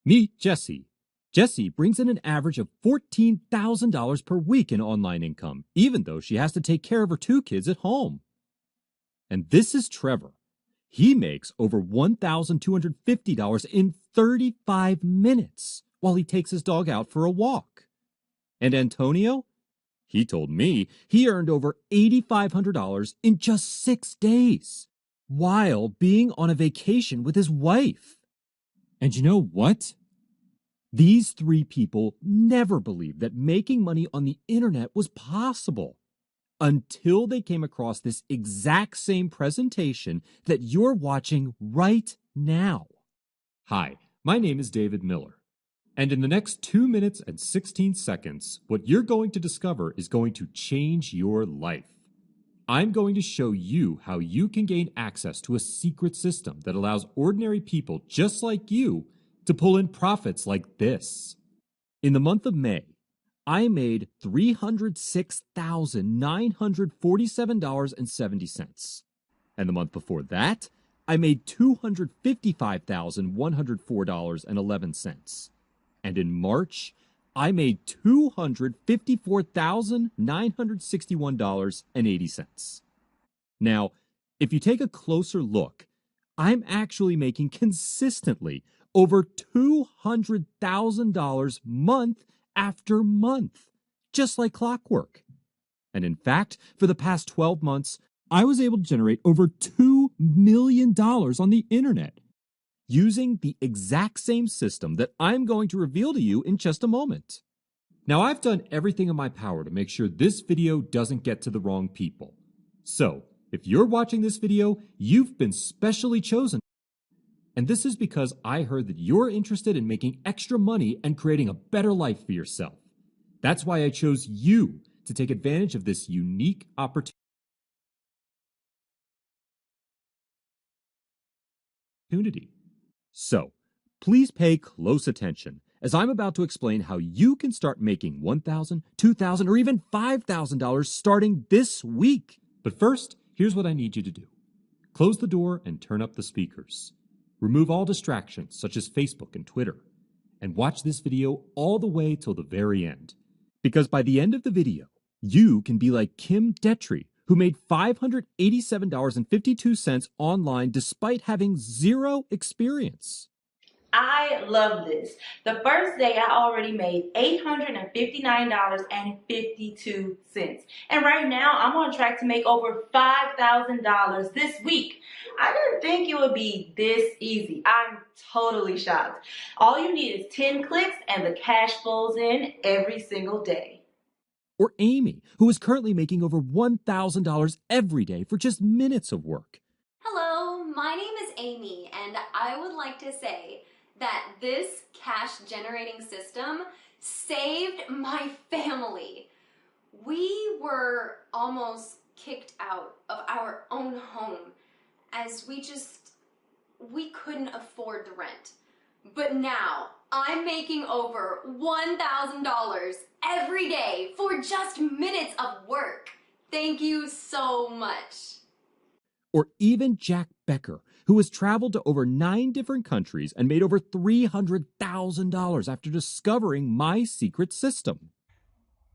Meet Jesse. Jesse brings in an average of $14,000 per week in online income, even though she has to take care of her 2 kids at home. And this is Trevor. He makes over $1,250 in 35 minutes while he takes his dog out for a walk. And Antonio? He told me he earned over $8,500 in just 6 days while being on a vacation with his wife. And you know what? These 3 people never believed that making money on the internet was possible until they came across this exact same presentation that you're watching right now. Hi, my name is David Miller. And in the next 2 minutes and 16 seconds, what you're going to discover is going to change your life. I'm going to show you how you can gain access to a secret system that allows ordinary people just like you to pull in profits like this. In the month of May, I made $306,947.70. And the month before that, I made $255,104.11. And in March, I made $254,961.80. Now, if you take a closer look, I'm actually making consistently over $200,000 month after month, just like clockwork. And in fact, for the past 12 months, I was able to generate over $2 million on the internet using the exact same system that I'm going to reveal to you in just a moment. Now, I've done everything in my power to make sure this video doesn't get to the wrong people. So, if you're watching this video, you've been specially chosen. And this is because I heard that you're interested in making extra money and creating a better life for yourself. That's why I chose you to take advantage of this unique opportunity. So, please pay close attention as I'm about to explain how you can start making $1,000, $2,000, or even $5,000 starting this week. But first, here's what I need you to do. Close the door and turn up the speakers. Remove all distractions such as Facebook and Twitter. And watch this video all the way till the very end. Because by the end of the video, you can be like Kim Detry, who made $587.52 online despite having zero experience. I love this. The first day I already made $859.52. And right now I'm on track to make over $5,000 this week. I didn't think it would be this easy. I'm totally shocked. All you need is 10 clicks and the cash flows in every single day. Or Amy, who is currently making over $1,000 every day for just minutes of work. Hello, my name is Amy, and I would like to say that this cash generating system saved my family. We were almost kicked out of our own home as we couldn't afford the rent. But now I'm making over $1,000 every day for just minutes of work. Thank you so much. Or even Jack Becker, who has traveled to over 9 different countries and made over $300,000 after discovering my secret system.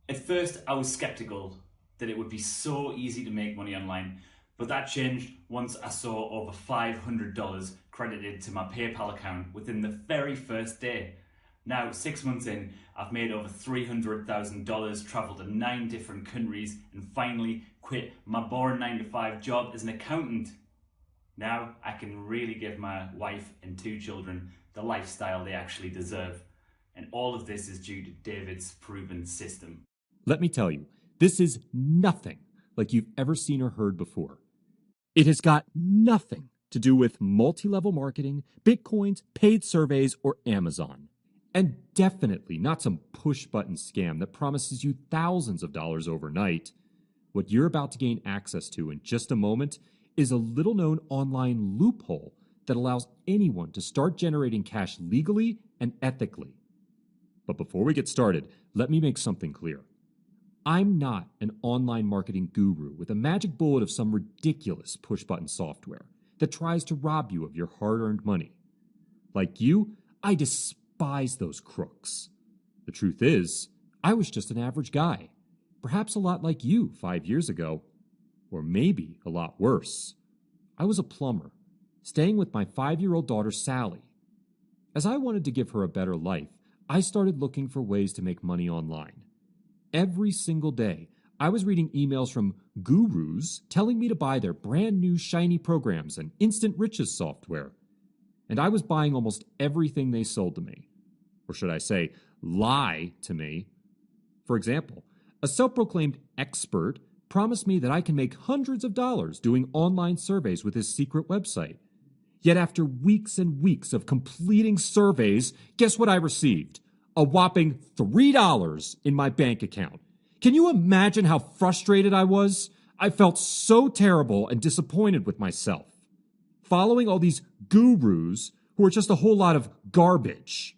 At first, I was skeptical that it would be so easy to make money online, but that changed once I saw over $500 credited to my PayPal account within the very first day. Now, 6 months in, I've made over $300,000, travelled to 9 different countries, and finally quit my boring 9-to-5 job as an accountant. Now I can really give my wife and 2 children the lifestyle they actually deserve. And all of this is due to David's proven system. Let me tell you, this is nothing like you've ever seen or heard before. It has got nothing to do with multi-level marketing, Bitcoins, paid surveys, or Amazon. And definitely not some push-button scam that promises you thousands of dollars overnight. What you're about to gain access to in just a moment is a little-known online loophole that allows anyone to start generating cash legally and ethically. But before we get started, let me make something clear. I'm not an online marketing guru with a magic bullet of some ridiculous push-button software that tries to rob you of your hard-earned money. Like you, I despise despise those crooks. The truth is, I was just an average guy, perhaps a lot like you 5 years ago, or maybe a lot worse. I was a plumber, staying with my 5-year-old daughter Sally. As I wanted to give her a better life, I started looking for ways to make money online. Every single day, I was reading emails from gurus telling me to buy their brand new shiny programs and instant riches software. And I was buying almost everything they sold to me. Or should I say, lie to me. For example, a self-proclaimed expert promised me that I can make hundreds of dollars doing online surveys with his secret website. Yet after weeks and weeks of completing surveys, guess what I received? A whopping $3 in my bank account. Can you imagine how frustrated I was? I felt so terrible and disappointed with myself. Following all these gurus who were just a whole lot of garbage.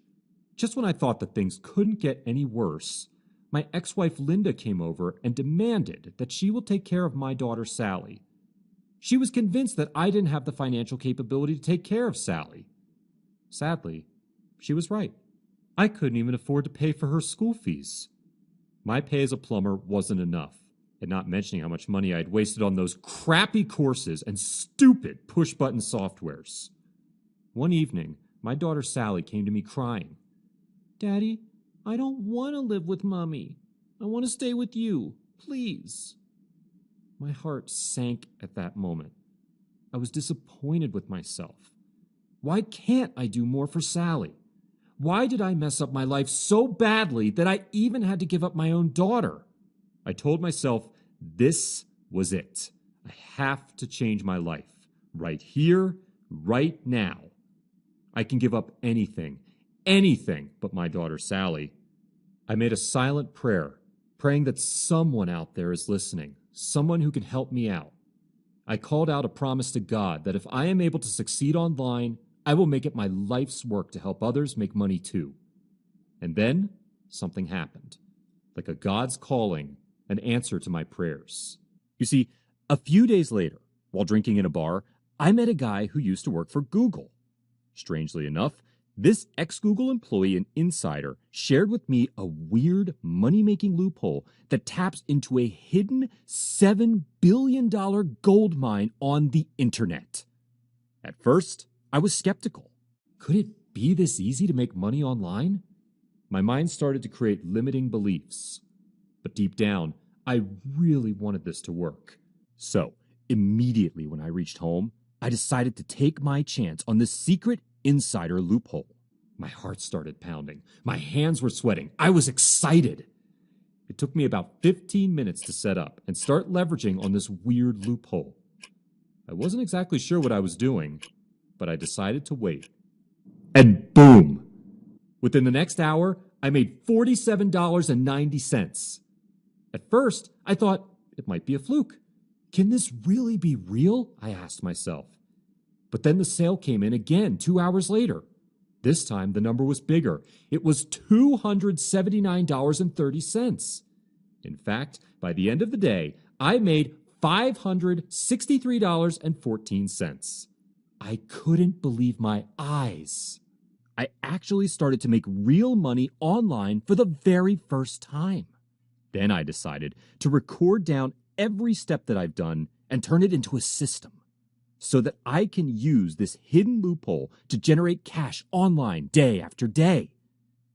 Just when I thought that things couldn't get any worse, my ex-wife Linda came over and demanded that she will take care of my daughter Sally. She was convinced that I didn't have the financial capability to take care of Sally. Sadly, she was right. I couldn't even afford to pay for her school fees. My pay as a plumber wasn't enough, and not mentioning how much money I had wasted on those crappy courses and stupid push-button softwares. One evening, my daughter Sally came to me crying. "Daddy, I don't want to live with Mommy. I want to stay with you, please." My heart sank at that moment. I was disappointed with myself. Why can't I do more for Sally? Why did I mess up my life so badly that I even had to give up my own daughter? I told myself this was it. I have to change my life. Right here, right now. I can give up anything but my daughter Sally. I made a silent prayer, praying that someone out there is listening, someone who can help me out. I called out a promise to God that if I am able to succeed online, I will make it my life's work to help others make money too. And then something happened, like a God's calling, an answer to my prayers. You see, a few days later, while drinking in a bar, I met a guy who used to work for Google. Strangely enough, this ex-Google employee and insider shared with me a weird money-making loophole that taps into a hidden $7 billion gold mine on the internet. At first, I was skeptical. Could it be this easy to make money online? My mind started to create limiting beliefs. But deep down, I really wanted this to work. So, immediately when I reached home, I decided to take my chance on the secret insider loophole. My heart started pounding. My hands were sweating. I was excited. It took me about 15 minutes to set up and start leveraging on this weird loophole. I wasn't exactly sure what I was doing, but I decided to wait. And boom! Within the next hour, I made $47.90. At first, I thought it might be a fluke. Can this really be real? I asked myself. But then the sale came in again 2 hours later. This time, the number was bigger. It was $279.30. In fact, by the end of the day, I made $563.14. I couldn't believe my eyes. I actually started to make real money online for the very first time. Then I decided to record down every step that I've done and turn it into a system so that I can use this hidden loophole to generate cash online day after day.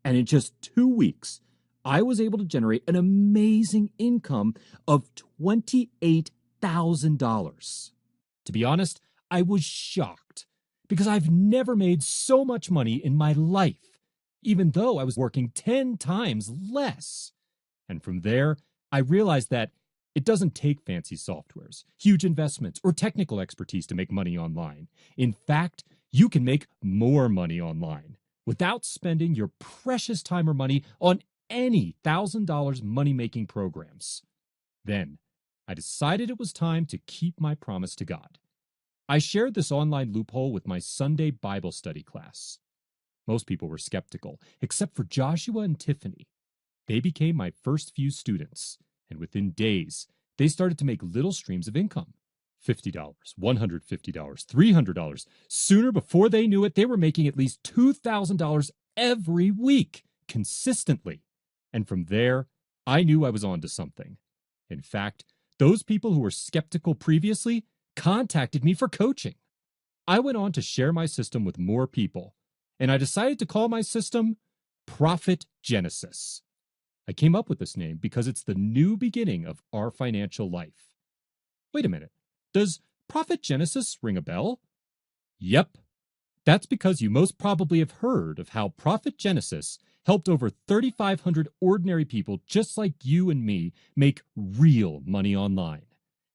And in just 2 weeks, I was able to generate an amazing income of $28,000. To be honest, I was shocked because I've never made so much money in my life, even though I was working 10 times less. And from there, I realized that it doesn't take fancy softwares, huge investments, or technical expertise to make money online. In fact, you can make more money online without spending your precious time or money on any $1,000 money-making programs. Then, I decided it was time to keep my promise to God. I shared this online loophole with my Sunday Bible study class. Most people were skeptical, except for Joshua and Tiffany. They became my first few students, and within days, they started to make little streams of income. $50, $150, $300. Sooner, before they knew it, they were making at least $2,000 every week, consistently. And from there, I knew I was onto something. In fact, those people who were skeptical previously contacted me for coaching. I went on to share my system with more people, and I decided to call my system Profit Genesis. I came up with this name because it's the new beginning of our financial life. Wait a minute. Does Profit Genesis ring a bell? Yep. That's because you most probably have heard of how Profit Genesis helped over 3,500 ordinary people just like you and me make real money online.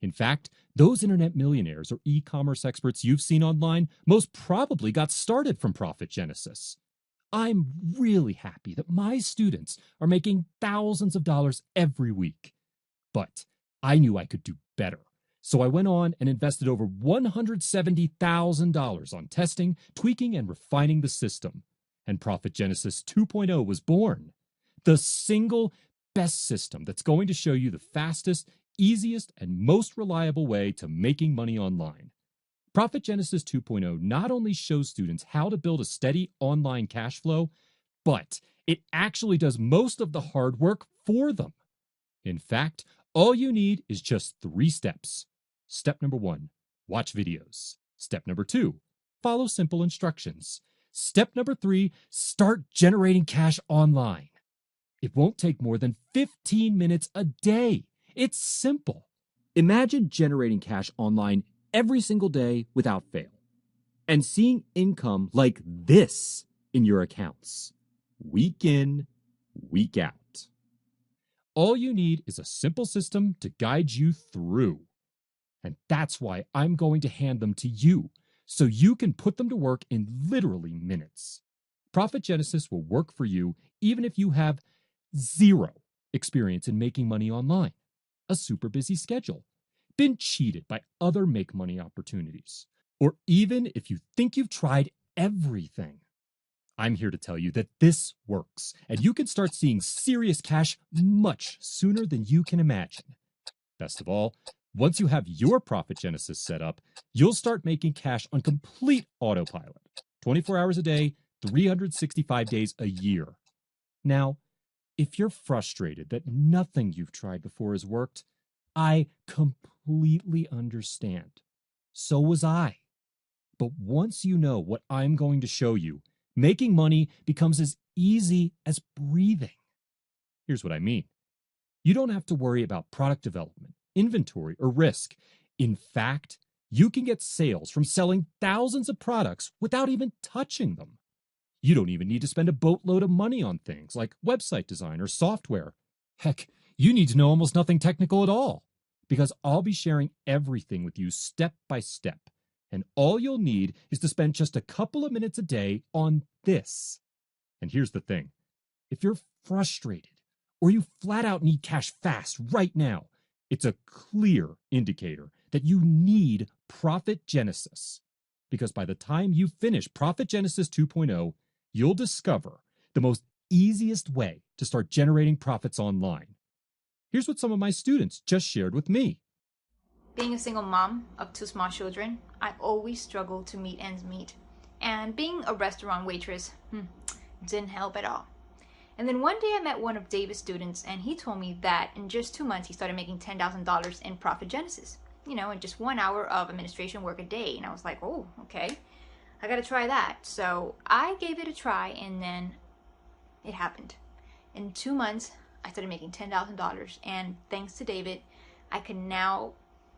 In fact, those internet millionaires or e-commerce experts you've seen online most probably got started from Profit Genesis. I'm really happy that my students are making thousands of dollars every week. But I knew I could do better. So I went on and invested over $170,000 on testing, tweaking, and refining the system. And Profit Genesis 2.0 was born. The single best system that's going to show you the fastest, easiest, and most reliable way to making money online. Profit Genesis 2.0 not only shows students how to build a steady online cash flow, but it actually does most of the hard work for them. In fact, all you need is just 3 steps. Step number 1, watch videos. Step number 2, follow simple instructions. Step number 3, start generating cash online. It won't take more than 15 minutes a day. It's simple. Imagine generating cash online every single day without fail, and seeing income like this in your accounts, week in, week out. All you need is a simple system to guide you through. And that's why I'm going to hand them to you, so you can put them to work in literally minutes. Profit Genesis will work for you even if you have 0 experience in making money online, a super busy schedule, been cheated by other make money opportunities, or even if you think you've tried everything. I'm here to tell you that this works, and you can start seeing serious cash much sooner than you can imagine. Best of all, once you have your Profit Genesis set up, you'll start making cash on complete autopilot, 24 hours a day, 365 days a year. Now, if you're frustrated that nothing you've tried before has worked, I completely understand. So was I. But once you know what I'm going to show you, making money becomes as easy as breathing. Here's what I mean. You don't have to worry about product development, inventory, or risk. In fact, you can get sales from selling thousands of products without even touching them. You don't even need to spend a boatload of money on things like website design or software. Heck, you need to know almost nothing technical at all, because I'll be sharing everything with you step by step. And all you'll need is to spend just a couple of minutes a day on this. And here's the thing. If you're frustrated or you flat out need cash fast right now, it's a clear indicator that you need Profit Genesis. Because by the time you finish Profit Genesis 2.0, you'll discover the most easiest way to start generating profits online. Here's what some of my students just shared with me. Being a single mom of 2 small children, I always struggled to meet ends meet. And being a restaurant waitress didn't help at all. And then one day I met one of David's students, and he told me that in just 2 months he started making $10,000 in Profit Genesis. You know, in just 1 hour of administration work a day. And I was like, oh, okay, I gotta try that. So I gave it a try, and then it happened. In 2 months, I started making $10,000, and thanks to David, I can now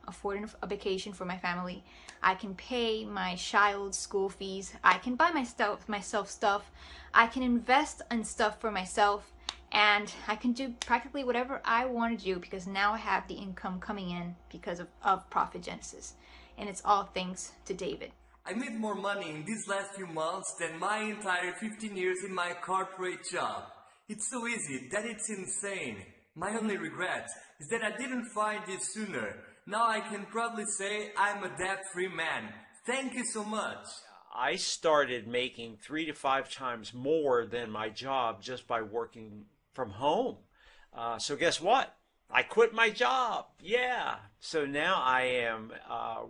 afford a vacation for my family. I can pay my child's school fees. I can buy myself stuff. I can invest in stuff for myself, and I can do practically whatever I want to do because now I have the income coming in because of Profit Genesis, and it's all thanks to David. I made more money in these last few months than my entire 15 years in my corporate job. It's so easy that it's insane. My only regret is that I didn't find it sooner. Now I can proudly say I'm a debt-free man. Thank you so much. I started making 3 to 5 times more than my job just by working from home. So guess what? I quit my job. Yeah. So now I am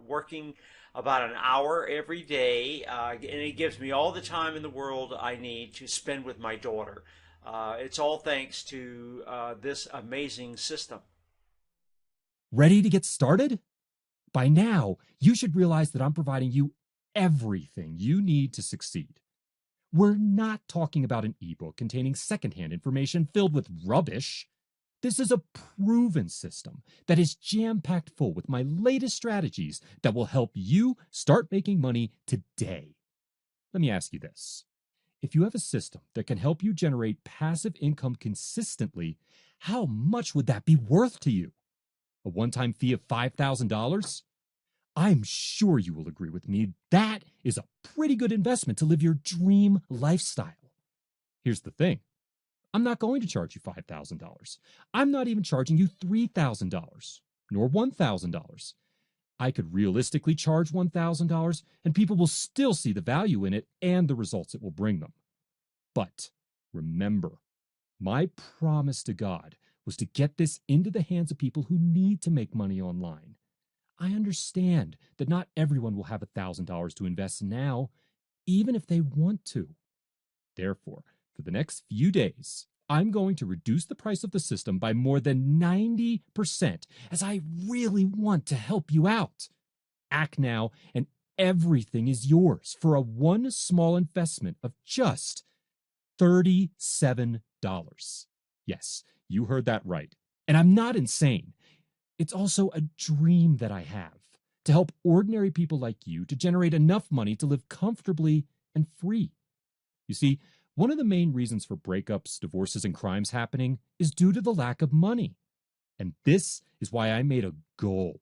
working about an hour every day, and it gives me all the time in the world I need to spend with my daughter. It's all thanks to this amazing system. Ready to get started? By now, you should realize that I'm providing you everything you need to succeed. We're not talking about an ebook containing secondhand information filled with rubbish. This is a proven system that is jam-packed full with my latest strategies that will help you start making money today. Let me ask you this. If you have a system that can help you generate passive income consistently, how much would that be worth to you? A one-time fee of $5,000? I'm sure you will agree with me that is a pretty good investment to live your dream lifestyle. Here's the thing. I'm not going to charge you $5,000. I'm not even charging you $3,000, nor $1,000. I could realistically charge $1,000, and people will still see the value in it and the results it will bring them. But remember, my promise to God was to get this into the hands of people who need to make money online. I understand that not everyone will have $1,000 to invest now, even if they want to. Therefore, for the next few days, I'm going to reduce the price of the system by more than 90%, as I really want to help you out. Act now, and everything is yours for one small investment of just $37. Yes, you heard that right. And I'm not insane. It's also a dream that I have to help ordinary people like you to generate enough money to live comfortably and free. You see, one of the main reasons for breakups, divorces, and crimes happening is due to the lack of money. And this is why I made a goal.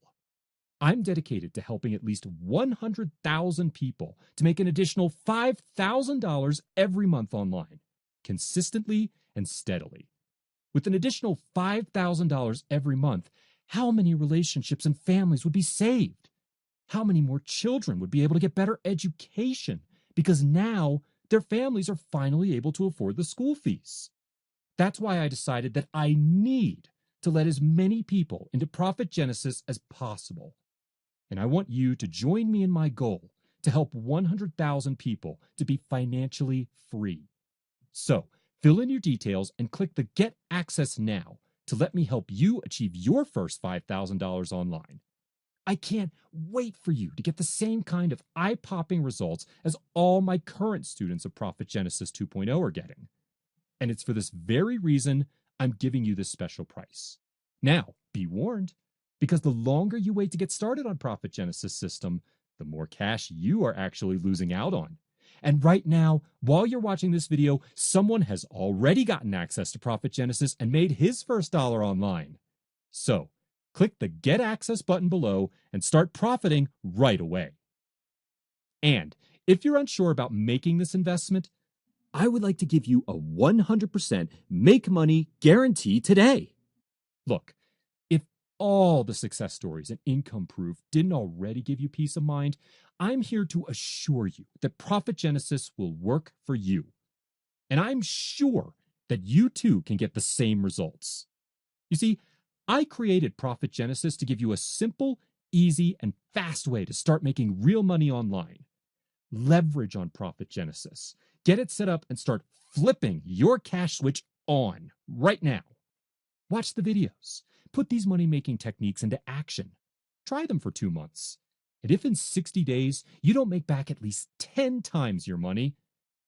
I'm dedicated to helping at least 100,000 people to make an additional $5,000 every month online, consistently and steadily. With an additional $5,000 every month, how many relationships and families would be saved? How many more children would be able to get better education because now their families are finally able to afford the school fees? That's why I decided that I need to let as many people into Profit Genesis as possible. And I want you to join me in my goal to help 100,000 people to be financially free. So, fill in your details and click the Get Access Now to let me help you achieve your first $5,000 online. I can't wait for you to get the same kind of eye-popping results as all my current students of Profit Genesis 2.0 are getting. And it's for this very reason I'm giving you this special price. Now, be warned, because the longer you wait to get started on Profit Genesis system, the more cash you are actually losing out on. And right now, while you're watching this video, someone has already gotten access to Profit Genesis and made his first dollar online. So, click the Get Access button below and start profiting right away. And if you're unsure about making this investment, I would like to give you a 100% make money guarantee today. Look, if all the success stories and income proof didn't already give you peace of mind, I'm here to assure you that Profit Genesis will work for you. And I'm sure that you too can get the same results. You see, I created Profit Genesis to give you a simple, easy, and fast way to start making real money online. Leverage on Profit Genesis. Get it set up and start flipping your cash switch on right now. Watch the videos. Put these money-making techniques into action. Try them for 2 months. And if in 60 days you don't make back at least 10 times your money,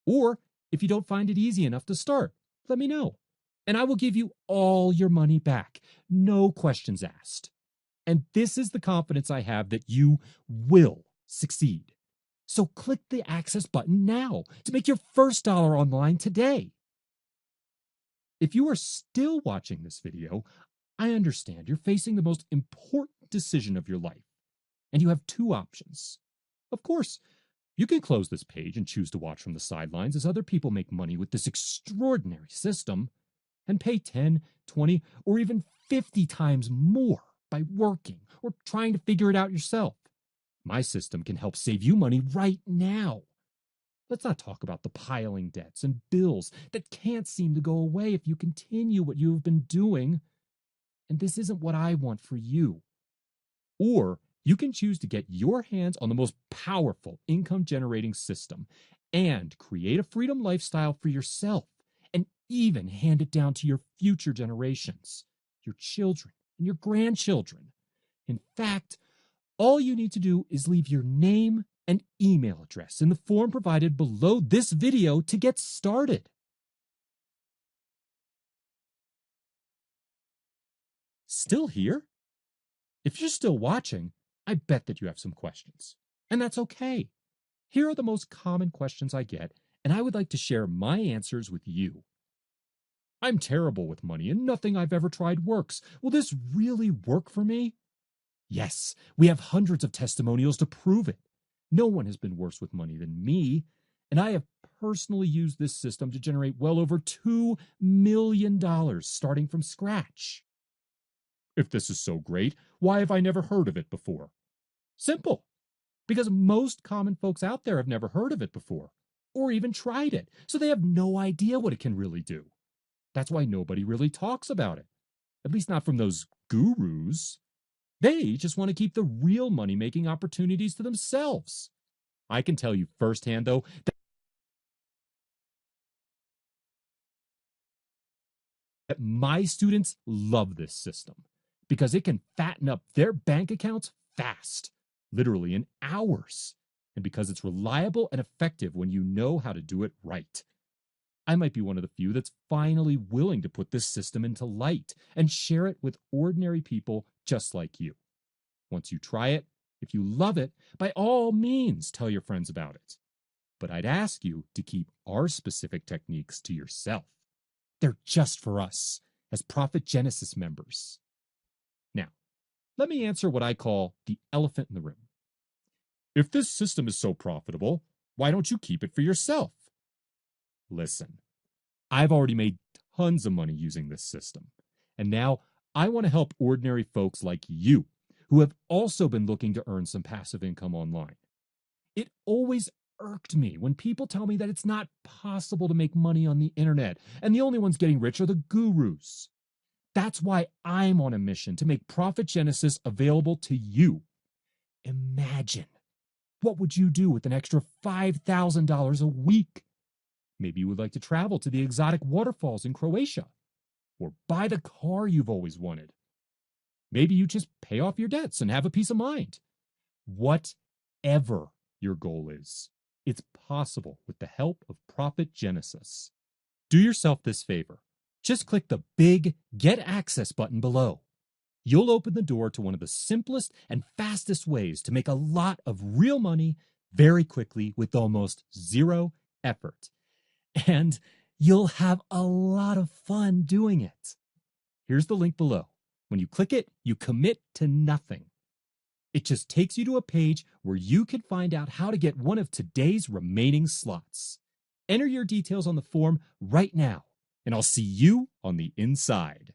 or if you don't find it easy enough to start, let me know. And I will give you all your money back. No questions asked. And this is the confidence I have that you will succeed. So click the Access button now to make your first dollar online today. If you are still watching this video, I understand you're facing the most important decision of your life, and you have 2 options. Of course, you can close this page and choose to watch from the sidelines as other people make money with this extraordinary system and pay 10, 20, or even 50 times more by working or trying to figure it out yourself. My system can help save you money right now. Let's not talk about the piling debts and bills that can't seem to go away if you continue what you have been doing. And this isn't what I want for you. Or you can choose to get your hands on the most powerful income-generating system and create a freedom lifestyle for yourself, and even hand it down to your future generations, your children and your grandchildren. In fact, all you need to do is leave your name and email address in the form provided below this video to get started. Still here? If you're still watching, I bet that you have some questions, and that's okay. Here are the most common questions I get, and I would like to share my answers with you. I'm terrible with money and nothing I've ever tried works. Will this really work for me? Yes, we have hundreds of testimonials to prove it. No one has been worse with money than me, and I have personally used this system to generate well over $2 million starting from scratch. If this is so great, why have I never heard of it before? Simple. Because most common folks out there have never heard of it before, or even tried it, so they have no idea what it can really do. That's why nobody really talks about it, at least not from those gurus. They just want to keep the real money-making opportunities to themselves. I can tell you firsthand, though, that my students love this system because it can fatten up their bank accounts fast, literally in hours, and because it's reliable and effective when you know how to do it right. I might be one of the few that's finally willing to put this system into light and share it with ordinary people just like you. Once you try it, if you love it, by all means tell your friends about it. But I'd ask you to keep our specific techniques to yourself. They're just for us, as Profit Genesis members. Now, let me answer what I call the elephant in the room. If this system is so profitable, why don't you keep it for yourself? Listen, I've already made tons of money using this system, and now I want to help ordinary folks like you who have also been looking to earn some passive income online. It always irked me when people tell me that it's not possible to make money on the internet, and the only ones getting rich are the gurus. That's why I'm on a mission to make Profit Genesis available to you. Imagine, what would you do with an extra $5,000 a week? Maybe you would like to travel to the exotic waterfalls in Croatia, or buy the car you've always wanted. Maybe you just pay off your debts and have a peace of mind. Whatever your goal is, it's possible with the help of Profit Genesis. Do yourself this favor. Just click the big Get Access button below. You'll open the door to one of the simplest and fastest ways to make a lot of real money very quickly with almost zero effort. And you'll have a lot of fun doing it. Here's the link below. When you click it, you commit to nothing. It just takes you to a page where you can find out how to get one of today's remaining slots. Enter your details on the form right now, and I'll see you on the inside.